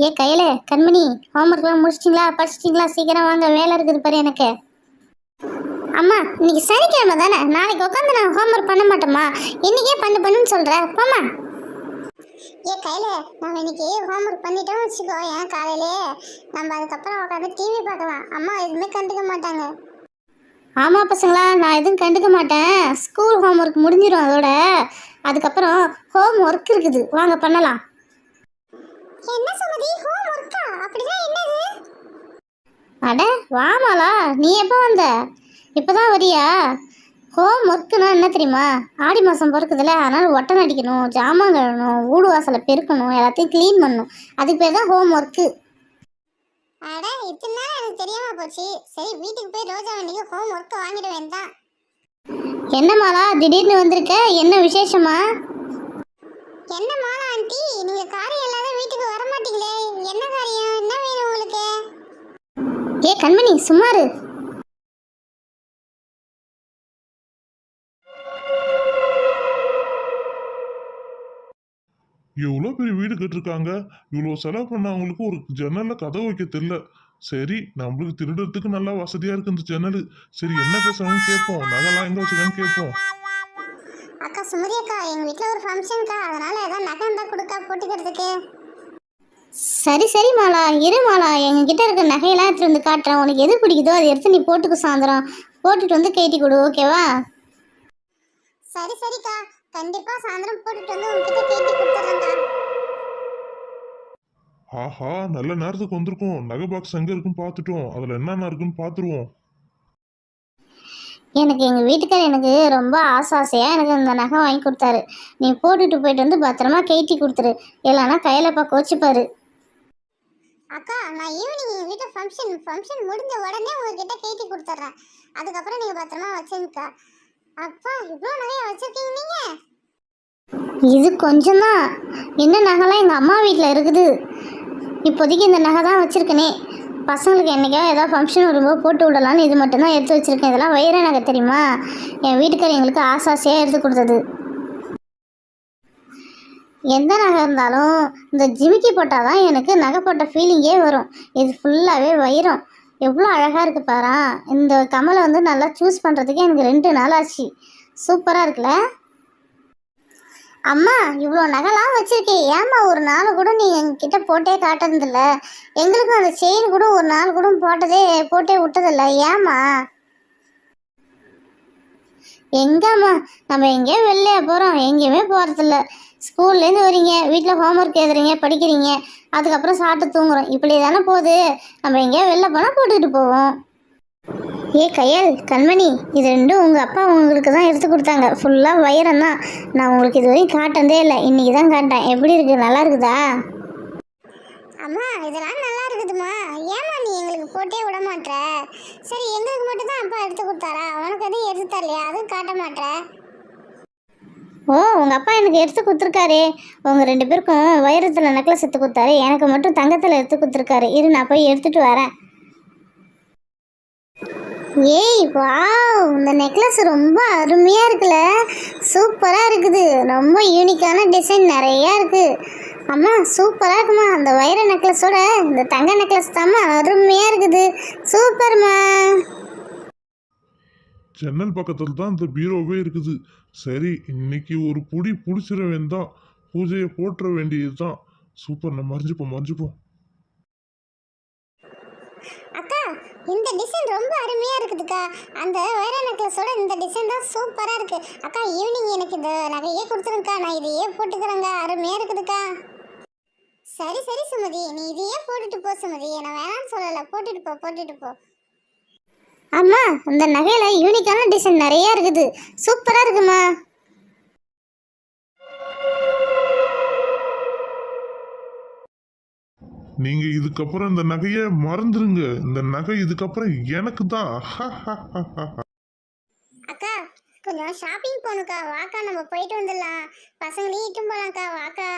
ஏ கையில கண்மணி, ஹோம்ஒர்க்லாம் முடிச்சிட்டிங்களா? படிச்சிட்டிங்களா? சீக்கிரம் வாங்க, வேலை இருக்குது பாரு எனக்கு. அம்மா இன்னைக்கு சனிக்கிழமை தானே, நாளைக்கு உட்காந்து நான் ஹோம்ஒர்க் பண்ண மாட்டோமா? இன்னைக்கே பண்ணுன்னு சொல்கிறேன் போமா. ஏ கையில நம்ம இன்னைக்கு ஹோம்ஒர்க் பண்ணிட்டோம் வச்சுக்கோ, ஏன் காலையிலே நம்ம அதுக்கப்புறம் உட்காந்து டிவி பார்க்கலாம். அம்மா எதுவுமே கண்டுக்க மாட்டாங்க. ஆமாம் பசங்களா, நான் எதுவும் கண்டுக்க மாட்டேன். ஸ்கூல் ஹோம்ஒர்க் முடிஞ்சிடும் அதோட. அதுக்கப்புறம் ஹோம் ஒர்க் இருக்குது, வாங்க பண்ணலாம். என்ன சுமதி, ஹோம் ஒர்க்கா? அப்படின்னா என்னது? அட வாமாலா, நீ எப்போ வந்த? இப்போதான் வரியா? ஹோம் ஒர்க்குனா என்ன தெரியுமா? ஆடி மாதம் பிறக்குதுல்ல, அதனால் ஒட்டனை அடிக்கணும், ஜாமான் கழுவணும், வீடு வாசலை பெருக்கணும், எல்லாத்தையும் க்ளீன் பண்ணணும். அதுக்கு பேர் தான் ஹோம் ஒர்க்கு. அட இத்தனை நாள் எனக்கு தெரியாம போச்சு. சரி வீட்டுக்கு போய் ரோஜா வண்டிக்கு ஹோம் ஒர்க்கை வாங்கிட வேண்டாம். என்ன மாலா திடீர்னு வந்திருக்க, என்ன விசேஷமா? என்ன மாலா ஆண்டி, நீங்க காரியம் இல்லாத வீட்டுக்கு வர மாட்டீங்களே, என்ன காரியம், என்ன வேணும் உங்களுக்கு? ஏ கண்மணி சும்மாரு. எவ்வளோ பெரிய வீடு கட்டிருக்காங்க. இவ்வளோ செலவு பண்ணவங்களுக்கு ஒரு ஜன்னல்ல கதவு வைக்க தெரியல. சரி, நம்மளுக்கு திருடுறதுக்கு நல்லா வசதியா இருக்கு இந்த ஜன்னல். சரி, என்ன பேசுறாங்கன்னு கேட்போம், நகைலாம் எங்க வச்சுக்கன்னு கேட்போம். அக்கா சுமதி அக்கா, எங்க வீட்டில் ஒரு ஃபங்க்ஷன்க்கா, அதனால ஏதாவது நகை இருந்தால் கொடுக்கா போட்டுக்கிறதுக்கு. சரி சரி மாலா, இரு மாலா, எங்ககிட்ட இருக்க நகையெல்லாம் எடுத்துட்டு வந்து காட்டுறேன். உனக்கு எது பிடிக்குதோ அதை எடுத்து நீ போட்டுக்க, சாயந்தரம் போட்டுட்டு வந்து கேட்டி கொடு, ஓகேவா? சரி சரிக்கா, கண்டிப்பா சாயந்தரம் போட்டுட்டு வந்து உங்ககிட்ட கேட்டி கொடுத்துறேன்க்கா. ஆஹா, நல்ல நேரத்துக்கு வந்திருக்கோம். நகை பாக்ஸ் எங்க இருக்குன்னு பார்த்துட்டோம். அதுல என்னென்ன இருக்குன்னு பார்த்துருவோம். எனக்கு எங்கள் வீட்டுக்கார் எனக்கு ரொம்ப ஆசையாக எனக்கு இந்த நகை வாங்கி கொடுத்தாரு. நீ போட்டுட்டு போயிட்டு வந்து பத்திரமா கேட்டி கொடுத்துரு, இல்லைன்னா கையிலப்பா கோச்சிப்பாரு. அக்கா நான் ஈவினிங் எங்கள் வீட்டில் ஃபங்க்ஷன் முடிஞ்ச உடனே உங்ககிட்ட கேட்டி கொடுத்துட்றேன். அதுக்கப்புறம் நீங்கள் பத்திரமா வச்சுங்கக்கா. அப்பா இவ்வளோ நகையை வச்சுருக்கீங்க நீங்கள்? இது கொஞ்சம் தான். இன்னும் நகைலாம் எங்கள் அம்மா வீட்டில் இருக்குது. இப்போதைக்கு இந்த நகை தான் வச்சுருக்கனே. பசங்களுக்கு என்றைக்காவது ஏதாவது ஃபங்க்ஷன் வரும்போது போட்டு விடலான்னு இது மட்டும்தான் எடுத்து வச்சுருக்கேன். இதெல்லாம் வைர நகை தெரியுமா? என் வீட்டுக்கார் எங்களுக்கு ஆசையாக எடுத்து கொடுத்தது. எந்த நகை இருந்தாலும் இந்த ஜிமிக்கி போட்டால் தான் எனக்கு நகை போட்ட ஃபீலிங்கே வரும். இது ஃபுல்லாகவே வைரம். எவ்வளோ அழகாக இருக்குது பாரா. இந்த கமலை வந்து நல்லா சூஸ் பண்ணுறதுக்கே எனக்கு 2 நாள் ஆச்சு. சூப்பராக இருக்குல்ல அம்மா? இவ்வளோ நகைலாம் வச்சுருக்கேன், ஏம்மா ஒரு நாள் கூட நீ எங்ககிட்ட போட்டே காட்டுறதில்ல? எங்களுக்கும் அந்த செயின் கூட ஒரு நாள் கூட போட்டே விட்டதில்ல, ஏம்மா? எங்கம்மா, நம்ம எங்கேயோ வெளிலையா போகிறோம்? எங்கேயுமே போகிறதில்ல. ஸ்கூல்லேருந்து வரீங்க, வீட்டில் ஹோம்ஒர்க் எழுதுறீங்க, படிக்கிறீங்க, அதுக்கப்புறம் சாப்பிட்டு தூங்குறோம். இப்படி தானே போகுது. நம்ம எங்கேயோ வெளில போனால் போட்டுக்கிட்டு போவோம். ஏ கையல் கண்மணி, இது ரெண்டும் உங்கள் அப்பா உங்களுக்கு தான் எடுத்து கொடுத்தாங்க. ஃபுல்லாக வைரம் தான். நான் உங்களுக்கு இது வரைக்கும் காட்டதே இல்லை, இன்றைக்கி தான் காட்டேன். எப்படி இருக்குது, நல்லா இருக்குதா? அம்மா இதெல்லாம் நல்லா இருக்குதுமா. ஏம்மா நீ எங்களுக்கு போட்டே விட மாட்டேற? சரி எங்களுக்கு மட்டும் தான் அப்பா எடுத்து கொடுத்தாரா? அவனுக்கு எதுவும் எடுத்து தரலையா? அதுவும் காட்ட மாட்டேற. ஓ, உங்கள் அப்பா எனக்கு எடுத்து கொடுத்துருக்காரு. உங்கள் 2 பேருக்கும் வைரத்தில் நெக்லஸ் எடுத்து கொடுத்தாரு, எனக்கு மட்டும் தங்கத்தில் எடுத்து கொடுத்துருக்காரு. இரு நான் போய் எடுத்துகிட்டு வரேன். ஏய் வாவ், இந்த நெக்லஸ் ரொம்ப அருமையாக இருக்குல்ல, சூப்பராக இருக்குது. ரொம்ப யூனிக்கான டிசைன் நிறையா இருக்குது. அம்மா சூப்பராக இருக்குமா. அந்த வைர நெக்லஸோட இந்த தங்க நெக்லஸ் தாம்மா அருமையாக இருக்குது. சூப்பர்மா. ஜன்னல் பக்கத்தில் தான் இந்த பீரோவே இருக்குது. சரி, இன்னைக்கு ஒரு புடி பிடிச்சிட வேண்டாம், பூஜையை போட்டுற வேண்டியது தான். சூப்பர், நம்ம மறைஞ்சுப்போம். அக்கா இந்த டிசைன் ரொம்ப அருமையாக இருக்குதுக்கா. அந்த வைர நெக்லஸோட இந்த டிசைன் தான் சூப்பராக இருக்குது. அக்கா ஈவினிங் எனக்கு இந்த நகையே கொடுத்துருங்கக்கா, நான் இதையே போட்டுக்கிறேங்க. அருமையாக இருக்குதுக்கா. சரி சரி சுமதி, நீ இதையே போட்டுட்டு போ சுமதி, நான் வேணாம்னு சொல்லலை. போட்டுட்டு போ. அம்மா இந்த நகையில யூனிக்கான டிசைன் நிறைய இருக்குது, சூப்பராக இருக்குமா. நீங்க இதுக்கப்புறம் இந்த நகையை மறந்துருங்க. இந்த நகை இதுக்கப்புறம் எனக்கு தான். அக்கா கொஞ்சம் ஷாப்பிங் போகணுக்கா, வாக்கா நம்ம போயிட்டு வந்துடலாம். பசங்களையும் இட்டும் போகலாம்க்கா, வாக்கா.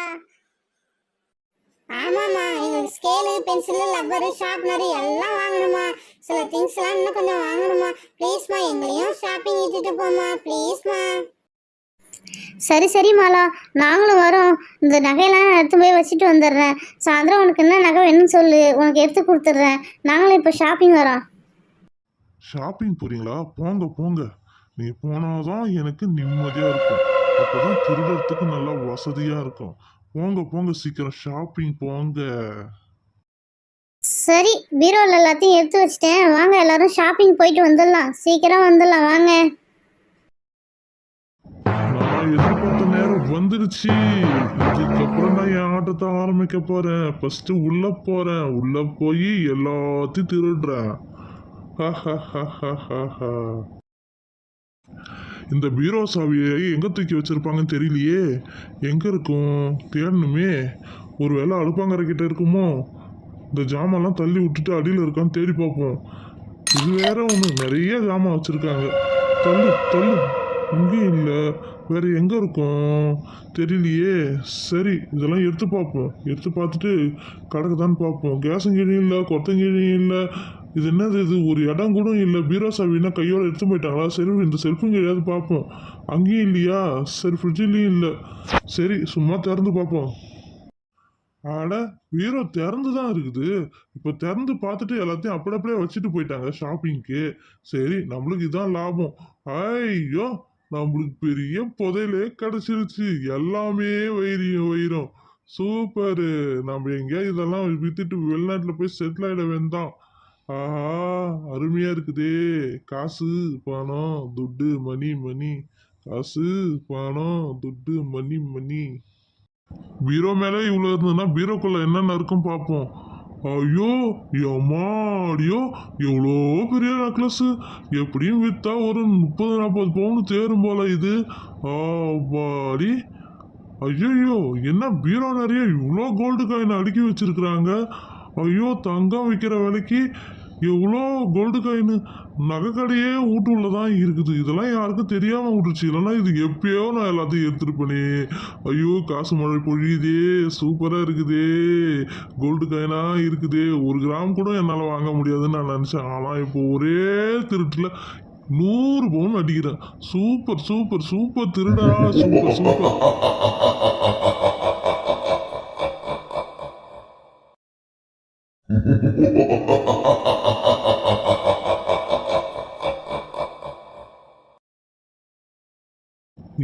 ஆமாம்மா, எங்களுக்கு ஸ்கேலு, பென்சிலு, ரப்பரு, ஷார்ப்னரு எல்லாம் வாங்கணுமா. சில திங்ஸ்லாம் இன்னும் கொஞ்சம் வாங்கணுமா. ப்ளீஸ்மா எங்களையும் ஷாப்பிங் இட்டுட்டு போமா, ப்ளீஸ்மா. சரி சரி மாலா, நாங்களும் வரோம். இந்த நகையெல்லாம் எடுத்து போய் வச்சுட்டு வந்துடுறேன். சாயந்தரம் உனக்கு என்ன நகை வேணும்னு சொல்லு, உனக்கு எடுத்து கொடுத்துட்றேன். நாங்களும் இப்போ ஷாப்பிங் வரோம். ஷாப்பிங் போறீங்களா? போங்க போங்க. நீங்க போனாதான் எனக்கு நிம்மதியா இருக்கும். அப்பதான் திருடறதுக்கு நல்லா வசதியா இருக்கும். போங்க போங்க, சீக்கிரம் ஷாப்பிங் போங்க. சரி, பீரோவில் எல்லாத்தையும் எடுத்து வச்சிட்டேன். வாங்க எல்லாரும் ஷாப்பிங் போயிட்டு வந்துடலாம். சீக்கிரம் வந்துடலாம் வாங்க. நான் எதிர்பார்த்த நேரம் வந்துடுச்சு. இதுக்கப்புறம் நான் என் ஆட்டத்தை ஆரம்பிக்க போறேன். ஃபர்ஸ்ட் உள்ள போறேன். உள்ள போய் எல்லாத்தையும் திருடுறேன். இந்த பீரோ சாவியை எங்க தூக்கி வச்சிருப்பாங்கன்னு தெரியலையே. எங்க இருக்கும்? தேடணுமே. ஒருவேளை அடுப்பாங்கரை கிட்ட இருக்குமோ? இந்த ஜாமான்லாம் தள்ளி விட்டுட்டு அடியில் இருக்கான்னு தேடி பார்ப்போம். இது வேற ஒன்று, நிறைய ஜாமான் வச்சிருக்காங்க. தள்ளு தள்ளு. இங்கேயும் இல்லை. வேற எங்க இருக்கும் தெரியலையே. சரி, இதெல்லாம் எடுத்து பார்ப்போம். எடுத்து பார்த்துட்டு கிடக்குதான்னு பார்ப்போம். கேஸும் கீழே இல்லை, கொத்தங்கீழையும் இல்லை. இது என்னது இது? ஒரு இடம் கூட இல்லை. பீரோ சாவின்னா கையோட எடுத்து போயிட்டாங்களா? சரி, இந்த செல்ஃபும் கிடையாது பார்ப்போம். அங்கேயும் இல்லையா? சரி, ஃப்ரிட்ஜிலையும் இல்லை. சரி, சும்மா திறந்து பார்ப்போம். ஆட, பீரோ திறந்து தான் இருக்குது. இப்போ திறந்து பார்த்துட்டு எல்லாத்தையும் அப்படியே வச்சுட்டு போயிட்டாங்க ஷாப்பிங்க்கு. சரி, நம்மளுக்கு இதான் லாபம். ஐயோ, நம்மளுக்கு பெரிய புதையலே கிடைச்சிருச்சு. எல்லாமே வைரியம் வைரம். சூப்பரு. நம்ம எங்கேயா இதெல்லாம் வித்துட்டு வெளிநாட்டில் போய் செட்டில் ஆகிட வேண்டாம். ஆஹா, அருமையா இருக்குதே. காசு, பணம், துட்டு, மணி மணி. காசு, பணம், துட்டு, மணி மணி. பீரோ மேலே இவ்வளோ இருந்ததுன்னா பீரோக்குள்ள என்னென்ன இருக்கும் பார்ப்போம். ஐயோ, எம்மாடியோ, எவ்வளோ பெரிய நெக்லஸ். எப்படியும் விற்றா ஒரு 30-40 பவுன் தேரும் போல இது. பாடி. ஐயோ, என்ன பீரோ நிறைய இவ்வளோ கோல்டு காயின் அடுக்கி வச்சிருக்கிறாங்க. ஐயோ, தங்கம் விற்கிற விலைக்கு எவ்வளோ கோல்டு காயின். நகைக்கடையே வீட்டுள்ள தான் இருக்குது. இதெல்லாம் யாருக்கும் தெரியாமல் விட்டுருச்சு. இல்லைன்னா இது எப்பயோ நான் எல்லாத்தையும் எடுத்துருப்பேனே. ஐயோ, காசு மழை பொழியுதே. சூப்பராக இருக்குதே. கோல்டு காயினாக இருக்குதே. 1 கிராம் கூட என்னால் வாங்க முடியாதுன்னு நான் நினச்சேன். ஆனால் இப்போ ஒரே திருட்டில் 100 பவுன் அடிக்கிறேன். Super super super Thiruda. Super super.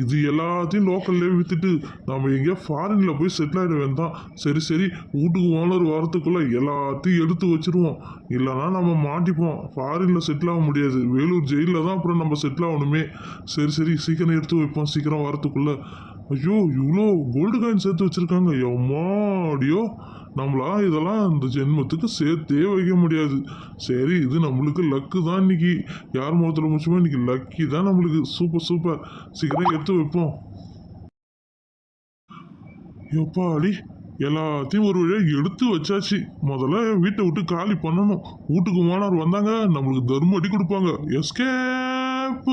இது எல்லாத்தையும் லோக்கல்லே வித்துட்டு நம்ம எங்கேயா ஃபாரின்ல போய் செட்டில் ஆகிட வேண்டாம். சரி சரி, வீட்டுக்கு ஓனர் வரத்துக்குள்ள எல்லாத்தையும் எடுத்து வச்சிருவோம். இல்லைன்னா நம்ம மாட்டிப்போம். ஃபாரின்ல செட்டில் ஆக முடியாது. வேலூர் ஜெயிலில் தான் அப்புறம் நம்ம செட்டில் ஆகணுமே. சரி சரி, சீக்கிரம் எடுத்து வைப்போம். சீக்கிரம் வரத்துக்குள்ள. ஐயோ, இவ்வளோ கோல்டு காயின் சேர்த்து வச்சிருக்காங்க. எம்மாடியோ, நம்மளா இதெல்லாம் இந்த ஜென்மத்துக்கு சேர்த்தே வைக்க முடியாது. சரி, இது நம்மளுக்கு லக்கு தான் இன்னைக்கு. யார் முகத்தில் முடிச்சுமோ இன்னைக்கு லக்கி தான் நம்மளுக்கு. Super super. சீக்கிரம் எடுத்து வைப்போம். எப்பாடி, எல்லாத்தையும் ஒரு வழியாக எடுத்து வச்சாச்சு. முதல்ல வீட்டை விட்டு காலி பண்ணணும். வீட்டுக்கு ஓனர் வந்தாங்க நம்மளுக்கு தர்ம அடி கொடுப்பாங்க. எஸ்கேப்.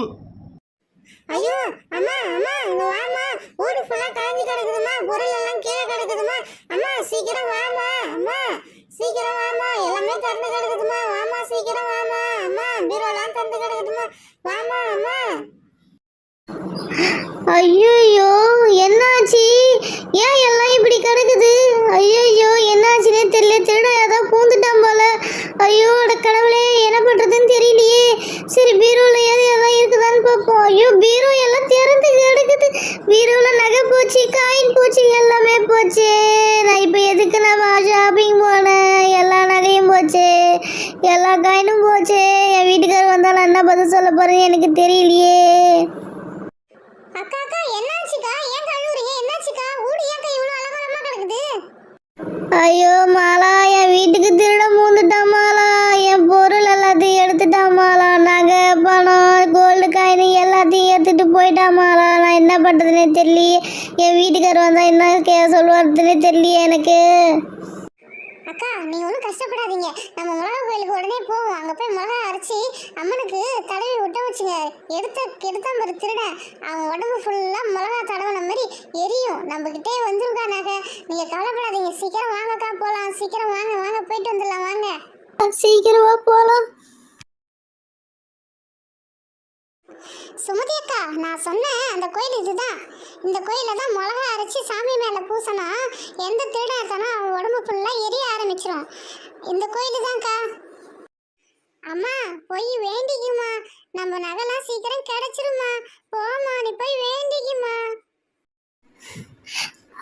ஐயோ, அம்மா அம்மா, இங்க வாமா. ஊடு ஃபுல்லா காஞ்சி கிடக்குதுமா. பொருள் எல்லாம் கீழே கிடக்குதுமா. அம்மா சீக்கிரம் வாமா. அம்மா சீக்கிரம் வாமா. எல்லாமே திறந்து கிடக்குதுமா. வாமா சீக்கிரம் வாமா. அம்மா பீரோலாம் திறந்து கிடக்குதுமா. வாமா அம்மா. ஐயோ, என்னாச்சு? ஏன் எல்லாம் இப்படி கிடக்குது? ஐயோ, என்னாச்சுன்னே தெரியல. திருட ஏதாவது பூந்துட்டான் போல. ஐயோ, கடவுளே, என்ன பண்றதுன்னு தெரியலையே. சரி, பீரோல எல்லாம் இருக்குதான்னு பார்ப்போம். ஐயோ, பீரோ எல்லாம் திறந்து கிடக்குது. பீரோல நகை போச்சு, காயின் போச்சு, எல்லாமே போச்சு. நான் இப்போ எதுக்கு நான் ஷாப்பிங் போனேன்? எல்லா நகையும் போச்சு, எல்லா காயினும் போச்சு. என் வீட்டுக்காரர் வந்தா நான் என்ன பதில் சொல்ல போறேன்னு எனக்கு தெரியலையே. அக்கா அக்கா, என்னாச்சுக்கா? ஏன் கழுவுறீங்க? என்னாச்சுக்கா? ஊடு ஏன் இவ்வளோ அலங்கோலமா கிடக்குது? ஐயோ மாலா, என் வீட்டுக்கு திருட மூந்துட்டான் மாலா. என் பொருள் எல்லாத்தையும் எடுத்துட்டான் மாலா. நகை, பணம், கோல்டு காயின் எல்லாத்தையும் எடுத்துட்டு போயிட்டான் மாலா. நான் என்ன பண்றதுன்னே தெரியலையே. என் வீட்டுக்காரர் வந்தா என்ன சொல்லுவாருன்னே தெரியலையே எனக்கு. அக்கா, நீங்கள் ஒன்றும் கஷ்டப்படாதீங்க. நம்ம மிளகா கோயிலுக்கு உடனே போவோம். அங்கே போய் மிளகா அரைச்சி அம்மனுக்கு தடவி விட்ட வச்சுங்க. எடுத்த மாதிரி திருட அவன் உடம்பு ஃபுல்லாக மிளகா தடவின மாதிரி எரியும். நம்மக்கிட்டே வந்துருக்கா நகை. நீங்கள் கவலைப்படாதீங்க. சீக்கிரம் வாங்கக்கா, போகலாம். சீக்கிரம் வாங்க வாங்க, போயிட்டு வந்துடலாம் வாங்க. சீக்கிரமா போகலாம். சுமதி அக்கா, நான் சொன்னேன் அந்த கோயில் இதுதான். இந்த கோயில தான் மிளகா அரைச்சி சாமி மேலே பூசினா எந்த திருடன் இருக்கானோ அவன் உடம்பு ஃபுல்லாக எரிய ஆரம்பிச்சிடும். இந்த கோயில் தான்க்கா. அம்மா போய் வேண்டிக்குமா, நம்ம நகைலாம் சீக்கிரம் கிடைச்சிருமா. போமா, நீ போய் வேண்டிக்குமா.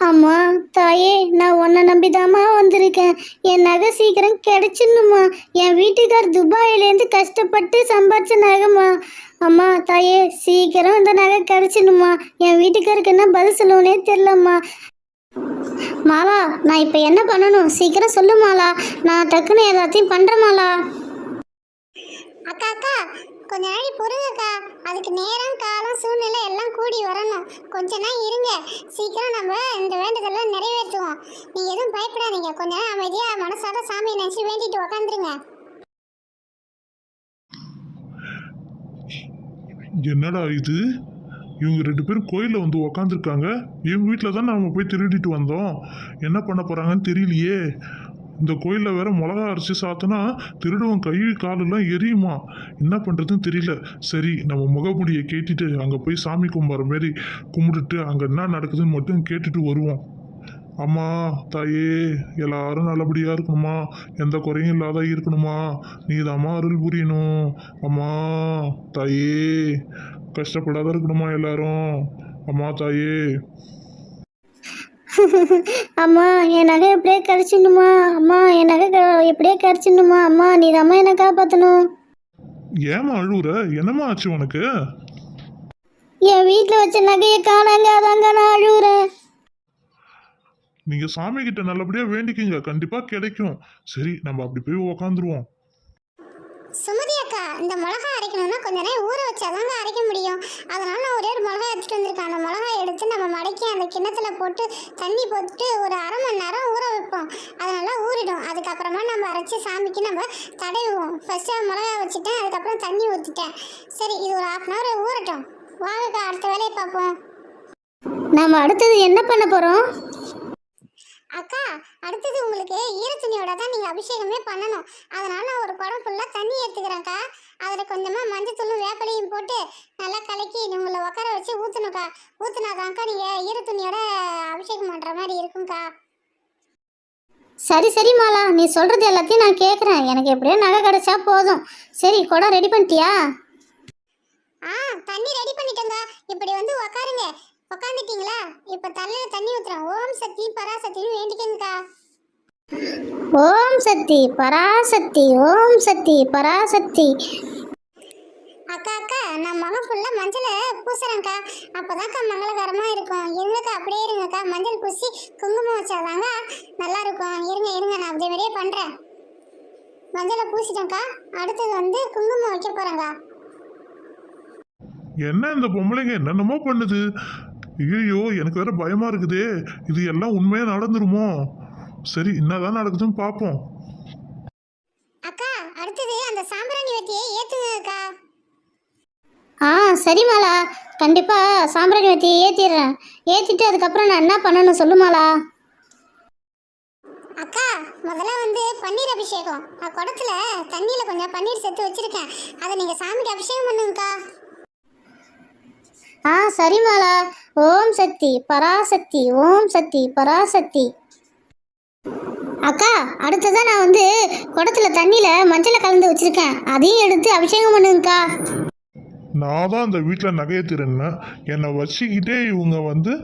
அம்மா தாயே, நான் உன்னை நம்பிதாம்மா வந்திருக்கேன். என் நகை சீக்கிரம் கிடைச்சிடணுமா. என் வீட்டுக்கார் துபாயிலேருந்து கஷ்டப்பட்டு சம்பாதிச்ச நகைம்மா. அம்மா தாயே, சீக்கிரம் இந்த நகை கிடைச்சிடணுமா. என் வீட்டுக்காருக்கு என்ன பதில் சொல்லுவனே தெரிலம்மா. மாலா, நான் இப்போ என்ன பண்ணணும் சீக்கிரம் சொல்லு மாலா. நான் டக்குன்னு எல்லாத்தையும் பண்ணுறேன் மாலா. அக்கா அக்கா, கொஞ்ச நாளை பொறுங்கக்கா. அதுக்கு நேரம் காலம் சூழ்நிலை எல்லாம் கூடி வரணும். கொஞ்ச நாள் இருங்க, சீக்கிரம் நம்ம இந்த வேண்டுதெல்லாம் நிறைவேற்றுவோம். நீங்கள் எதுவும் பயப்படாதீங்க. கொஞ்ச நாள் அமைதியாக மனசார சாமியை நினச்சி வேண்டிட்டு உக்காந்துருங்க. என்னடா இது, இவங்க 2 பேரும் கோயிலில் வந்து உக்காந்துருக்காங்க. இவங்க வீட்டில் தான் நம்ம போய் திருடிட்டு வந்தோம். என்ன பண்ண போகிறாங்கன்னு தெரியலையே. இந்த கோயிலில் வேற மிளகா அரைச்சி சாத்தினா திருடுவன் கை காலெல்லாம் எரியுமா. என்ன பண்ணுறதுன்னு தெரியல. சரி, நம்ம முகமுடியை கேட்டுட்டு அங்கே போய் சாமி கும்பிட்ற மாரி கும்பிட்டுட்டு அங்கே என்ன நடக்குதுன்னு மட்டும் கேட்டுட்டு வருவோம். அம்மா தாயே, எல்லாரும் நல்லபடியாக இருக்கணுமா, எந்த குறையும் இல்லாத இருக்கணுமா. நீ தாம்மா அருள் புரியணும். அம்மா தாயே, கஷ்டப்படாத இருக்கணுமா எல்லாரும். அம்மா தாயே. அம்மா, என் நகை எப்படியே கிடைச்சிடணுமா. அம்மா, என் நகை எப்படியே கிடைச்சிடணுமா. அம்மா, நீ தாம்மா என்னை காப்பாற்றணும். ஏமா அழுவுற, என்னம்மா ஆச்சு உனக்கு? என் வீட்டில் வச்ச நகையை காணாங்க, அதாங்க நான் அழுகுறேன். நீங்க சாமி கிட்ட நல்லபடியா வேண்டிக்கிங்க, கண்டிப்பா கிடைக்கும். சரி, நம்ம அப்படி போய் உக்காந்துருவோம். சுமதி அக்கா, இந்த மிளகா அரைக்கணும்னா கொஞ்ச நேரம் ஊற வச்சாதாங்க அரைக்க முடியும். அதனால நான் ஒரே ஒரு மிளகா எடுத்துட்டு வந்திருக்கேன். அந்த மிளகாய் எடுத்து நம்ம மடக்கி அந்த கிண்ணத்துல போட்டு தண்ணி போட்டு ஒரு அரை மணி நேரம் ஊற வைப்போம். அதனால ஊறிடும். அதுக்கப்புறமா நம்ம அரைச்சி சாமிக்கு நம்ம தடவுவோம். ஃபர்ஸ்ட் மிளகா வச்சுட்டேன், அதுக்கப்புறம் தண்ணி ஊற்றிட்டேன். சரி, இது ஒரு 1/2 hour ஊறட்டும். வாங்கக்கா, அடுத்த வேலையை பார்ப்போம். நம்ம அடுத்தது என்ன பண்ண போறோம்? அக்கா, அடுத்தது உங்களுக்கு ஈரத்துணியோட தான் நீங்கள் அபிஷேகமே பண்ணணும். அதனால் நான் ஒரு குடம் ஃபுல்லாக தண்ணி எடுத்துக்கிறேன்க்கா. அதில் கொஞ்சமாக மஞ்சத்தூளும் வேப்பலையும் போட்டு நல்லா கலக்கி உங்களை உட்கார வச்சு ஊற்றணுக்கா. ஊற்றுனாதான்க்கா நீங்கள் ஈரத்துணியோட அபிஷேகம் பண்ணுற மாதிரி இருக்கும்க்கா. சரி சரி மாலா, நீ சொல்கிறது எல்லாத்தையும் நான் கேட்குறேன். எனக்கு எப்படியோ நகை கிடச்சா போதும். சரி, குடம் ரெடி பண்ணிட்டியா? தண்ணி ரெடி பண்ணிட்டேங்க. இப்படி வந்து உக்காருங்க. உக்காந்துட்டீங்களா? இப்போ தலையில் தண்ணி ஊற்றுறேன். ஓம் சக்தி பராசக்தின்னு வேண்டிக்கங்கக்கா. ஓம் சக்தி பராசக்தி, ஓம் சக்தி பராசக்தி. அக்கா அக்கா, நான் மகம் ஃபுல்லாக மஞ்சளை பூசுறேன்க்கா. அப்போதான்க்கா மங்களகரமாக இருக்கும். இருங்கக்கா, அப்படியே இருங்கக்கா. மஞ்சள் பூசி குங்குமம் வச்சாதாங்க நல்லா இருக்கும். இருங்க இருங்க, நான் அதே மாதிரியே பண்ணுறேன். மஞ்சளை பூசிட்டேன்க்கா. அடுத்தது வந்து குங்குமம் வைக்க போகிறேங்க்கா. என்ன இந்த பொம்பளைங்க என்னென்னமோ பண்ணுது. ஐயோ, எனக்கு வேற பயமா இருக்குதே. இது எல்லாம் உண்மையா நடந்துருமோ? சரி, என்னதான் நடக்குதுன்னு பார்ப்போம். அக்கா, அடுத்தது அந்த சாம்பிராணி வத்தியை ஏத்துங்கக்கா. சரி மாலா, கண்டிப்பா சாம்பிராணி வத்தியை ஏத்திடுறேன். ஏத்திட்டு அதுக்கப்புறம் நான் என்ன பண்ணணும் சொல்லு மாலா. அக்கா, முதல்ல வந்து பன்னீர் அபிஷேகம். குடத்துல தண்ணியில கொஞ்சம் பன்னீர் சேர்த்து வச்சிருக்கேன். அதை நீங்க சாமிக்கு அபிஷேகம் பண்ணுங்கக்கா. சரி மாலா. ஓம் சக்தி பராசக்தி, ஓம் சக்தி பராசக்தி. அக்கா, அடுத்ததான் நான் வந்து குடத்துல தண்ணியில மஞ்சளை கலந்து வச்சிருக்கேன். அதையும் எடுத்து அபிஷேகம் பண்ணுங்கக்கா. நான் தான் அந்த வீட்டில் நகையை திருடினேன். என்னை வச்சுக்கிட்டே இவங்க வந்து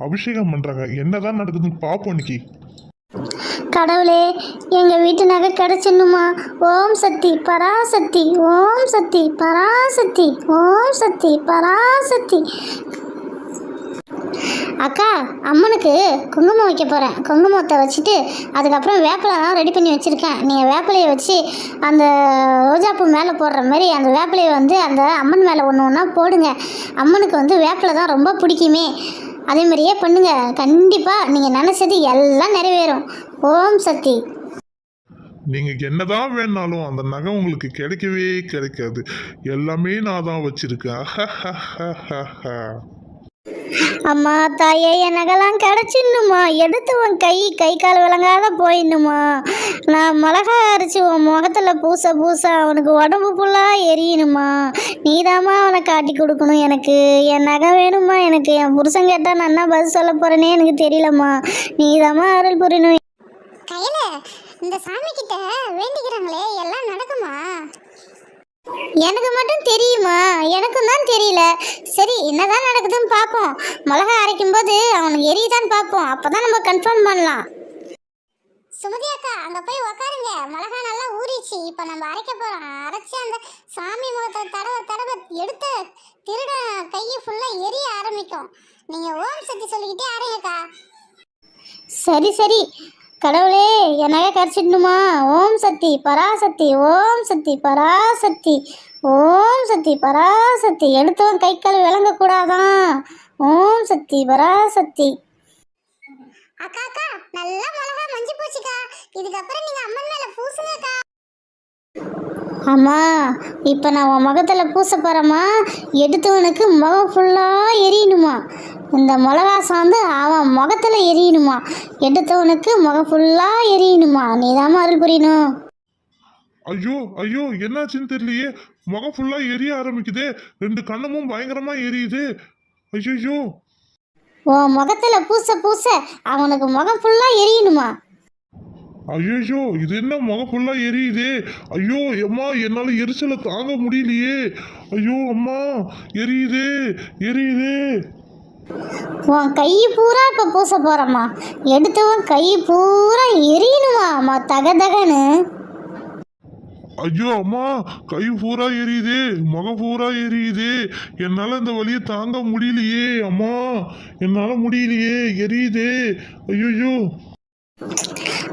அபிஷேகம் பண்ணுறாங்க. என்னதான் நடக்குதுன்னு பார்ப்போம் இன்னைக்கு. கடவுளே, எங்கள் வீட்டு நகை கிடைச்சிடணுமா. ஓம் சக்தி பராசக்தி, ஓம் சக்தி பராசக்தி, ஓம் சக்தி பராசக்தி. அக்கா, அம்மனுக்கு குங்குமம் வைக்க போகிறேன். குங்குமத்தை வச்சுட்டு அதுக்கப்புறம் வேப்பிலாம் ரெடி பண்ணி வச்சுருக்கேன். நீங்கள் வேப்பிலையை வச்சு அந்த ரோஜாப்பூ மேலே போடுற மாதிரி அந்த வேப்பிலையை வந்து அந்த அம்மன் மேலே ஒன்று ஒன்றா போடுங்க. அம்மனுக்கு வந்து வேப்பிலை தான் ரொம்ப பிடிக்குமே. அதே மாதிரியே பண்ணுங்க. கண்டிப்பாக நீங்கள் நினச்சது எல்லாம் நிறைவேறும். ஓம் சக்தி. நீங்கள் என்னதான் வேணாலும் அந்த நகை உங்களுக்கு கிடைக்கவே கிடைக்காது. எல்லாமே நான் தான் வச்சுருக்கேன். அம்மா தாயே, என் நகைலாம் கிடச்சிடணுமா. எடுத்தவன் கை கால் விளங்காத போயிடணுமா. நான் மிளகா அரைச்சி உன் முகத்தில் பூச பூச அவனுக்கு உடம்பு ஃபுல்லாக எரியணுமா? நீதாம்மா அவனை காட்டி கொடுக்கணும். எனக்கு என் நகை வேணுமா? எனக்கு என் புருஷன் கேட்டால் நான் என்ன பதில் சொல்ல போகிறேனே எனக்கு தெரியலம்மா. நீதாம்மா அருள் புரியணும். கையில் இந்த சாமி கிட்ட வேண்டிக்கிறாங்களே எல்லாம் நடக்குமா? எனக்கு மட்டும் தெரியுமா? எனக்கும் தான் தெரியல. சரி, என்னதான் நடக்குதுன்னு பார்ப்போம். மிளகா அரைக்கும் போது அவனுக்கு எரியுதான்னு பார்ப்போம். அப்போதான் நம்ம கன்ஃபார்ம் பண்ணலாம். சுமதி அக்கா, அங்கே போய் உக்காருங்க. மிளகா நல்லா ஊறிச்சு. இப்போ நம்ம அரைக்க போகிறோம். அரைச்சி அந்த சாமி முகத்தை தடவை தடவை எடுத்து திருட கையை ஃபுல்லாக எரிய ஆரம்பிக்கும். நீங்கள் ஓம் சக்தி சொல்லிக்கிட்டே அரைங்கக்கா. சரி சரி, கடவுளே என்னைய கரைச்சிடணுமா? ஓம் சக்தி பராசக்தி, ஓம் சக்தி பராசக்தி, ஓம் சக்தி பராசக்தி. எடுத்தவன் கை கால் விளங்கக்கூடாதான். ஓம் சக்தி பராசக்தி. அக்கா அக்கா, நல்லா மிளகா மஞ்சள் போச்சுக்கா. இதுக்கப்புறம் நீங்க அம்மன் மேல பூசுங்கக்கா. அம்மா, இப்போ நான் உன் முகத்தில் பூச போகிறேம்மா. எடுத்தவனுக்கு முகம் ஃபுல்லாக எரியணுமா? இந்த மிளகா சாந்து அவன் முகத்தில் எரியணுமா? எடுத்தவனுக்கு முகம் ஃபுல்லாக எரியணுமா? நீதாம்மா அருள் புரியணும். ஐயோ ஐயோ, என்னாச்சுன்னு தெரியலையே. முகம் ஃபுல்லா எரிய ஆரம்பிக்குதே. 2 கண்ணமும் பயங்கரமா எரியுது. ஐயோ. உன் முகத்தில் பூச பூச அவனுக்கு முகம் ஃபுல்லாக எரியணுமா? ஐயோ, இது என்ன முகம் ஃபுல்லா எரியுதே. ஐயோ அம்மா, என்னால எரிச்சலை தாங்க முடியலையே. ஐயோ அம்மா, எரியுதே எரியுதே. உன் கை பூரா இப்போ பூச போகிறம்மா. எடுத்தவன் கை பூரா எரியணுமா அம்மா, தகன்னு. ஐயோ அம்மா, கை பூரா எரியுதே, முகம் பூரா எரியுதே. என்னால இந்த வலியை தாங்க முடியலையே அம்மா, என்னால முடியலையே, எரியுதே. ஐயோ.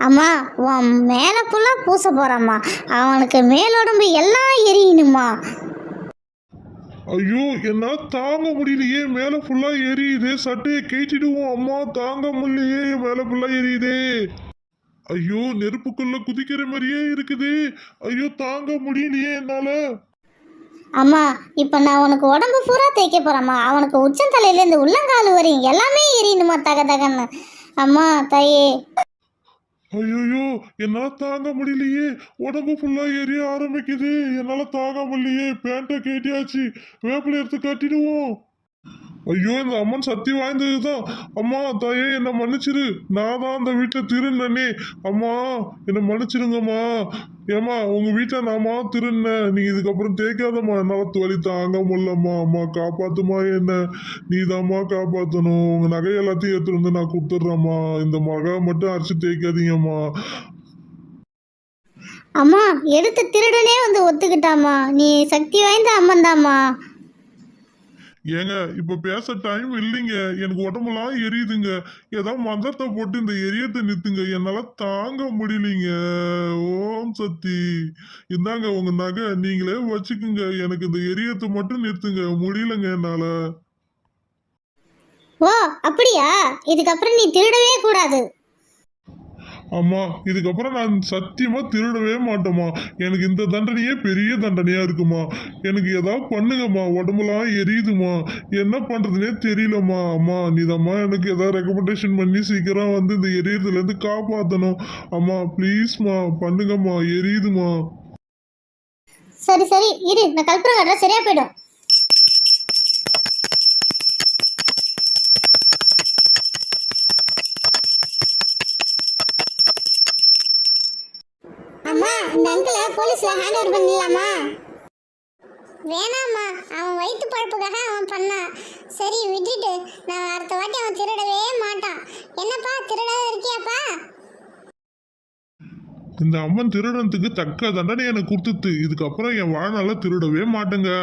அம்மா, உன் மேலே ஃபுல்லாக பூச போகிறம்மா. அவனுக்கு மேலுடம்பு எல்லாம் எரியணுமா? ஐயோ, என்னால தாங்க முடியலையே, மேல ஃபுல்லா எரியுதே. சட்டையை கேட்டிடுவோம் அம்மா, தாங்க முடியலையே, மேல ஃபுல்லா எரியுதே. ஐயோ, நெருப்புக்குள்ள குதிக்கிற மாதிரியே இருக்குது. ஐயோ, தாங்க முடியலையே என்னால. அம்மா, இப்போ நான் உனக்கு உடம்பு பூரா தேய்க்க போகிறேம்மா. அவனுக்கு உச்சந்தலையிலேருந்து உள்ளங்கால் வரையும் எல்லாமே எரியணுமா, தகன்னு. அம்மா தாயே. ஐயோ, என்னால தாங்க முடியலையே, உடம்பு ஃபுல்லா எரிய ஆரம்பிக்குது. என்னால தாங்க முடியலையே. பேண்ட்டை கேட்டியாச்சு, வேப்பிலை எடுத்து கட்டிடுவோம். ஐயோ, இந்த அம்மன் சக்தி வாய்ந்ததுதான். அம்மா தாயே, என்னை மன்னிச்சிரு. நான் தான் அந்த வீட்டில் திருநனே. அம்மா, என்னை மன்னிச்சிருங்கம்மா. ஏம்மா, உங்க வீட்டில் நாமா திருநேன். நீ இதுக்கப்புறம் தேய்க்காதம்மா. என்னால வலி தாங்க முடியலம்மா. அம்மா காப்பாத்துமா என்ன. நீதாம்மா காப்பாற்றணும். உங்க நகை எல்லாத்தையும் எடுத்துட்டு வந்து நான் கொடுத்துட்றேம்மா. இந்த மகை மட்டும் அரைச்சி தேய்க்காதீங்கம்மா. அம்மா, எடுத்து திருடனே வந்து ஒத்துக்கிட்டாம்மா. நீ சக்தி வாய்ந்த அம்மன் தாம்மா. ஏங்க, இப்ப பேச டைம் இல்லைங்க. எனக்கு உடம்புலாம் எரியுதுங்க. ஏதாவது மந்திரத்தை போட்டு இந்த எரியத்தை நிறுத்துங்க. என்னால தாங்க முடியலைங்க. ஓம் சக்தி, இந்தாங்க உங்க நகை, நீங்களே வச்சுக்குங்க. எனக்கு இந்த எரியத்தை மட்டும் நிறுத்துங்க. முடியலங்க என்னால. ஓ அப்படியா? இதுக்கப்புறம் நீ திருடவே கூடாது. அம்மா, இதுக்கப்புறம் நான் சத்தியமா திருடவே மாட்டேம்மா. எனக்கு இந்த தண்டனையே பெரிய தண்டனையா இருக்குமா. எனக்கு ஏதாவது பண்ணுங்கம்மா. உடம்புலாம் எரியுதுமா. என்ன பண்றதுனே தெரியலம்மா. அம்மா, நீதாம்மா எனக்கு ஏதாவது ரெக்கமெண்டேஷன் பண்ணி சீக்கிரம் வந்து இந்த எரியறதுல இருந்து காப்பாற்றணும். அம்மா ப்ளீஸ்மா, பண்ணுங்கம்மா, எரியுதுமா. சரி சரி இரு, நான் கல்புரம் கட்டுறேன், சரியா போயிடும். அம்மா, இந்த அங்கிளை போலீஸ்ல ஹேண்ட் ஓவர் பண்ணிடலாமா? வேணாம்மா, அவன் வயிற்று பழப்புக்காக அவன் பண்ணான். சரி விட்டுட்டு, நான் அடுத்த வாட்டி அவன் திருடவே மாட்டான். என்னப்பா, திருடாத இருக்கியாப்பா? இந்த அம்மன் திருடனத்துக்கு தக்க தண்டனை எனக்கு கொடுத்துட்டு, இதுக்கப்புறம் என் வாழ்நாள திருடவே மாட்டேங்க.